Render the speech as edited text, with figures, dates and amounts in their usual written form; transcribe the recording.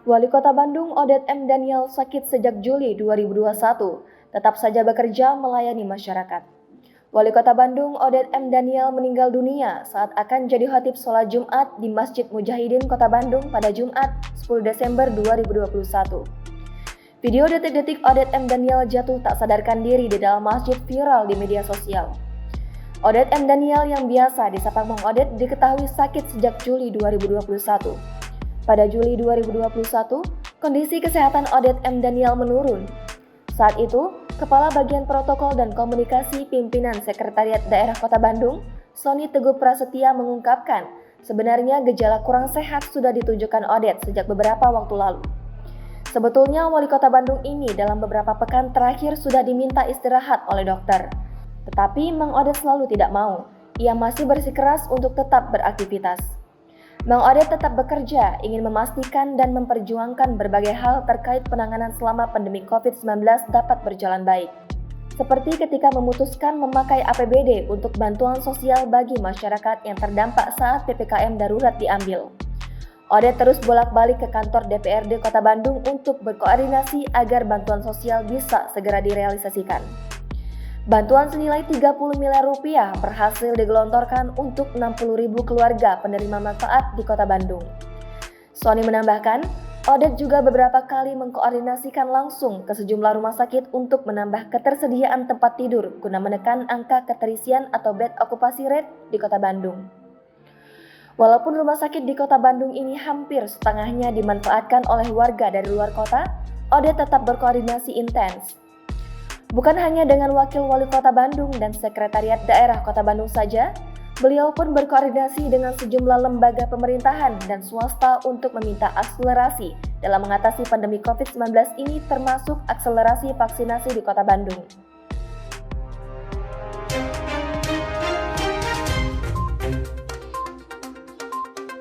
Wali Kota Bandung Oded M. Daniel sakit sejak Juli 2021, tetap saja bekerja melayani masyarakat. Wali Kota Bandung Oded M. Daniel meninggal dunia saat akan jadi khatib sholat Jumat di Masjid Mujahidin Kota Bandung pada Jumat 10 Desember 2021. Video detik-detik Oded M. Daniel jatuh tak sadarkan diri di dalam masjid viral di media sosial. Oded M. Daniel yang biasa disapa Mang Oded diketahui sakit sejak Juli 2021. Pada Juli 2021, kondisi kesehatan Oded M. Daniel menurun. Saat itu, Kepala Bagian Protokol dan Komunikasi Pimpinan Sekretariat Daerah Kota Bandung, Sony Teguh Prasetya mengungkapkan, sebenarnya gejala kurang sehat sudah ditunjukkan Oded sejak beberapa waktu lalu. Sebetulnya Wali Kota Bandung ini dalam beberapa pekan terakhir sudah diminta istirahat oleh dokter. Tetapi Mang Oded selalu tidak mau. Ia masih bersikeras untuk tetap beraktivitas. Mang Oded tetap bekerja, ingin memastikan dan memperjuangkan berbagai hal terkait penanganan selama pandemi COVID-19 dapat berjalan baik. Seperti ketika memutuskan memakai APBD untuk bantuan sosial bagi masyarakat yang terdampak saat PPKM darurat diambil. Oded terus bolak-balik ke kantor DPRD Kota Bandung untuk berkoordinasi agar bantuan sosial bisa segera direalisasikan. Bantuan senilai 30 miliar rupiah berhasil digelontorkan untuk 60.000 keluarga penerima manfaat di Kota Bandung. Sony menambahkan, Oded juga beberapa kali mengkoordinasikan langsung ke sejumlah rumah sakit untuk menambah ketersediaan tempat tidur guna menekan angka keterisian atau bed occupancy rate di Kota Bandung. Walaupun rumah sakit di Kota Bandung ini hampir setengahnya dimanfaatkan oleh warga dari luar kota, Oded tetap berkoordinasi intens. Bukan hanya dengan Wakil Wali Kota Bandung dan Sekretariat Daerah Kota Bandung saja, beliau pun berkoordinasi dengan sejumlah lembaga pemerintahan dan swasta untuk meminta akselerasi dalam mengatasi pandemi COVID-19 ini termasuk akselerasi vaksinasi di Kota Bandung.